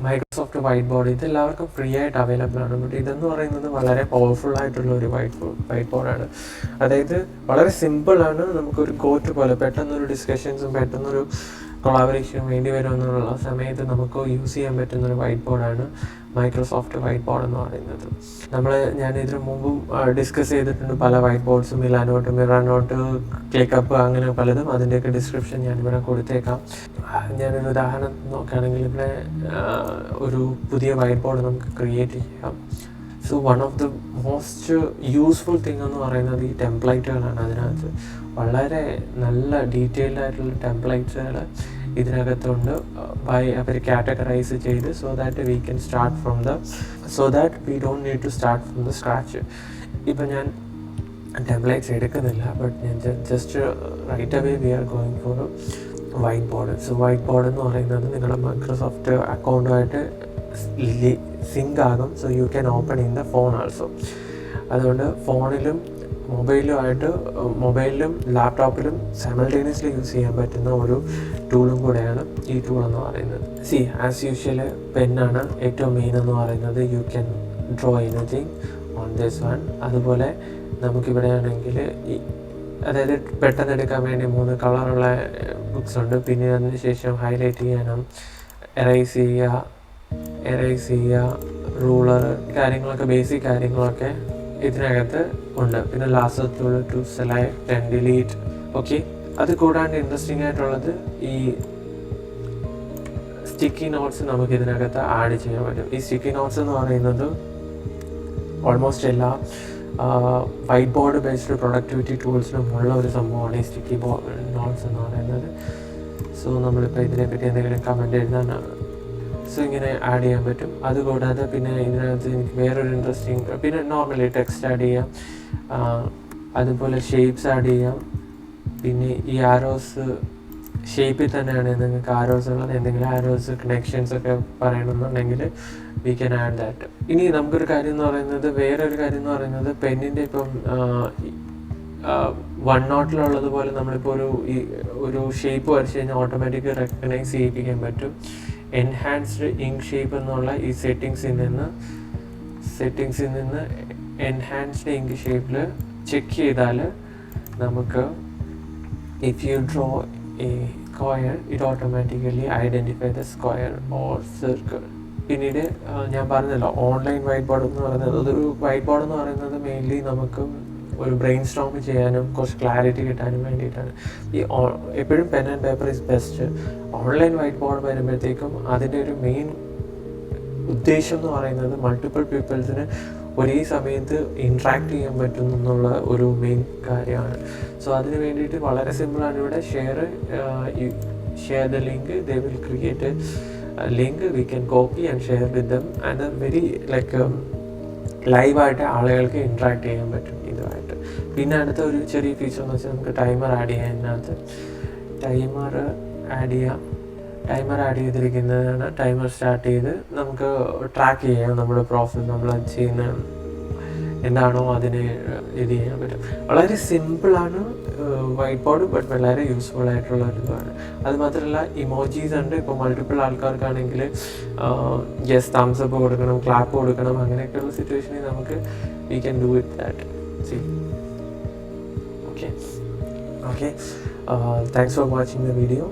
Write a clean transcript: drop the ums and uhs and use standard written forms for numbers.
Microsoft white board ഇത് എല്ലാവർക്കും free ആയിട്ട് അവൈലബിൾ ആണ്. ബട്ട് ഇതെന്ന് പറയുന്നത് വളരെ പവർഫുൾ ആയിട്ടുള്ള ഒരു വൈറ്റ് ബോർഡാണ്. അതായത് വളരെ സിമ്പിളാണ്. നമുക്കൊരു കോറ്റ് പോലെ പെട്ടെന്നൊരു ഡിസ്കഷൻസും പെട്ടെന്നൊരു കൊളാബറേഷനും വേണ്ടി വരുമെന്നുള്ള സമയത്ത് നമുക്ക് യൂസ് ചെയ്യാൻ പറ്റുന്നൊരു വൈറ്റ് ബോർഡാണ് മൈക്രോസോഫ്റ്റ് വൈറ്റ് ബോർഡ് എന്ന് പറയുന്നത്. ഞാൻ ഇതിനു മുമ്പും ഡിസ്കസ് ചെയ്തിട്ടുണ്ട് പല വൈറ്റ് ബോർഡ്സും, മിറാനോട്ട്, ക്ലിക്കപ്പ്, അങ്ങനെ പലതും. അതിൻ്റെയൊക്കെ ഡിസ്ക്രിപ്ഷൻ ഞാനിവിടെ കൊടുത്തേക്കാം. ഞാനൊരു ഉദാഹരണം നോക്കുകയാണെങ്കിൽ ഇവിടെ ഒരു പുതിയ വൈറ്റ് ബോർഡ് നമുക്ക് ക്രിയേറ്റ് ചെയ്യാം. So one of the most useful thing എന്ന് പറയുന്നത് ഈ ടെംപ്ലേറ്റുകളാണ്. അതിനകത്ത് വളരെ നല്ല ഡീറ്റെയിൽഡ് ആയിട്ടുള്ള ടെംപ്ലേറ്റ്സുകൾ ഇതിനകത്തുണ്ട്. അവർ കാറ്റഗറൈസ് ചെയ്ത് so that we don't need to start from the scratch. ഇപ്പം ഞാൻ ടെംപ്ലേറ്റ്സ് എടുക്കുന്നില്ല, ബട്ട് ഞാൻ just right away we are going for white board. So white board എന്ന് പറയുന്നത് നിങ്ങളുടെ മൈക്രോസോഫ്റ്റ് അക്കൗണ്ടുമായിട്ട് സിങ്ക് ആകും. So you can open in the phone also. അതുകൊണ്ട് ഫോണിലും മൊബൈലിലും ലാപ്ടോപ്പിലും സൈമൾട്ടേനിയസ്ലി യൂസ് ചെയ്യാൻ പറ്റുന്ന ഒരു ടൂളും കൂടെയാണ് ഈ ടൂൾ എന്ന് പറയുന്നത്. ആസ് യൂഷ്വൽ പെന്നാണ് ഏറ്റവും മെയിൻ എന്ന് പറയുന്നത്. You can draw anything on this one. അതുപോലെ നമുക്കിവിടെ ആണെങ്കിൽ അതായത് പെട്ടെന്ന് എടുക്കാൻ വേണ്ടി 3 കളറുള്ള ബുക്സ് ഉണ്ട്. പിന്നെ അതിന് ശേഷം ഹൈലൈറ്റ് ചെയ്യാനും എറൈസ് ചെയ്യുക, റൂളർ കാര്യങ്ങളൊക്കെ, ബേസിക് കാര്യങ്ങളൊക്കെ ഇതിനകത്ത് ഉണ്ട്. പിന്നെ last tool to select and delete. Okay, അത് കൂടാണ്ട് ഇൻട്രസ്റ്റിംഗ് ആയിട്ടുള്ളത് ഈ സ്റ്റിക്കി നോട്ട്സ് നമുക്ക് ഇതിനകത്ത് ആഡ് ചെയ്യാൻ പറ്റും. ഈ സ്റ്റിക്കി നോട്ട്സ് എന്ന് പറയുന്നത് ഓൾമോസ്റ്റ് എല്ലാ വൈറ്റ് ബോർഡ് ബേസ്ഡ് പ്രൊഡക്ടിവിറ്റി ടൂൾസിനും ഉള്ള ഒരു സംഭവമാണ് ഈ സ്റ്റിക്കി നോട്ട്സ് എന്ന് പറയുന്നത്. സോ നമ്മളിപ്പോൾ ഇതിനെപ്പറ്റി എന്തെങ്കിലും കമൻറ്റ് എഴുതാനാണ്, സോ ഇങ്ങനെ ആഡ് ചെയ്യാൻ പറ്റും. അതുകൂടാതെ പിന്നെ ഇതിനകത്ത് എനിക്ക് വേറൊരു ഇൻട്രസ്റ്റിംഗ്, പിന്നെ നോർമലി ടെക്സ്റ്റ് ആഡ് ചെയ്യാം, അതുപോലെ ഷേപ്സ് ആഡ് ചെയ്യാം. പിന്നെ ഈ ആരോസ് ഷേപ്പിൽ തന്നെയാണ് നിങ്ങൾക്ക് ആരോസ് ഉള്ളത്. എന്തെങ്കിലും ആരോസ് കണക്ഷൻസ് ഒക്കെ പറയണമെന്നുണ്ടെങ്കിൽ വി ക്യാൻ ആഡ് ദാറ്റ്. ഇനി നമുക്കൊരു കാര്യം എന്ന് പറയുന്നത്, വേറൊരു കാര്യം എന്ന് പറയുന്നത് പെന്നിൻ്റെ ഇപ്പം OneNote പോലെ നമ്മളിപ്പോൾ ഒരു ഷേപ്പ് വരച്ച് കഴിഞ്ഞാൽ ഓട്ടോമാറ്റിക് റെക്കഗ്നൈസ് ചെയ്യിപ്പിക്കാൻ പറ്റും. എൻഹാൻസ്ഡ് ഇങ്ക് ഷേപ്പ് എന്നുള്ള ഈ സെറ്റിങ്സിൽ നിന്ന് എൻഹാൻസ്ഡ് ഇങ്ക് ഷേപ്പിൽ ചെക്ക് ചെയ്താൽ നമുക്ക് if you draw a square it automatically identify the square or circle. പിന്നീട് ഞാൻ പറഞ്ഞല്ലോ ഓൺലൈൻ വൈറ്റ് ബോർഡ് എന്ന് പറയുന്നത്, അതൊരു വൈറ്റ് ബോർഡ് എന്ന് പറയുന്നത് മെയിൻലി നമുക്ക് ഒരു ബ്രെയിൻ സ്റ്റോം ചെയ്യാനും കുറച്ച് ക്ലാരിറ്റി കിട്ടാനും വേണ്ടിയിട്ടാണ്. എപ്പോഴും pen and paper is best. Online white board വരുമ്പോഴത്തേക്കും അതിൻ്റെ ഒരു മെയിൻ ഉദ്ദേശം എന്ന് പറയുന്നത് മൾട്ടിപ്പിൾ പീപ്പിൾസിന് ഒരേ സമയത്ത് ഇൻട്രാക്ട് ചെയ്യാൻ പറ്റും എന്നുള്ള ഒരു മെയിൻ കാര്യമാണ്. സോ അതിന് വേണ്ടിയിട്ട് വളരെ സിമ്പിളാണ്. ഇവിടെ share the link, they will create link, we can copy and share with them and very ലൈവായിട്ട് ആളുകൾക്ക് ഇൻട്രാക്ട് ചെയ്യാൻ പറ്റും ഇതുമായിട്ട്. പിന്നെ അടുത്ത ഒരു ചെറിയ ഫീച്ചർ എന്ന് വെച്ചാൽ നമുക്ക് ടൈമർ ആഡ് ചെയ്യാം. അതിനകത്ത് ടൈമർ ആഡ് ചെയ്തിരിക്കുന്നതാണ്. ടൈമർ സ്റ്റാർട്ട് ചെയ്ത് നമുക്ക് ട്രാക്ക് ചെയ്യാം നമ്മുടെ പ്രോസസ്സ്, നമ്മൾ ചെയ്യുന്ന എന്താണോ അതിനെ ഇത് ചെയ്യാൻ പറ്റും. വളരെ സിമ്പിളാണ് വൈറ്റ് ബോർഡ്, ബട്ട് വളരെ യൂസ്ഫുൾ ആയിട്ടുള്ള ഒരു ഇതാണ്. അത് മാത്രമല്ല ഇമോജീസ് ഉണ്ട്. ഇപ്പോൾ മൾട്ടിപ്പിൾ ആൾക്കാർക്കാണെങ്കിൽ തംസ് അപ്പ് കൊടുക്കണം, ക്ലാപ്പ് കൊടുക്കണം, അങ്ങനെയൊക്കെയുള്ള സിറ്റുവേഷനിൽ നമുക്ക് we can do it that. Okay thanks for watching the video.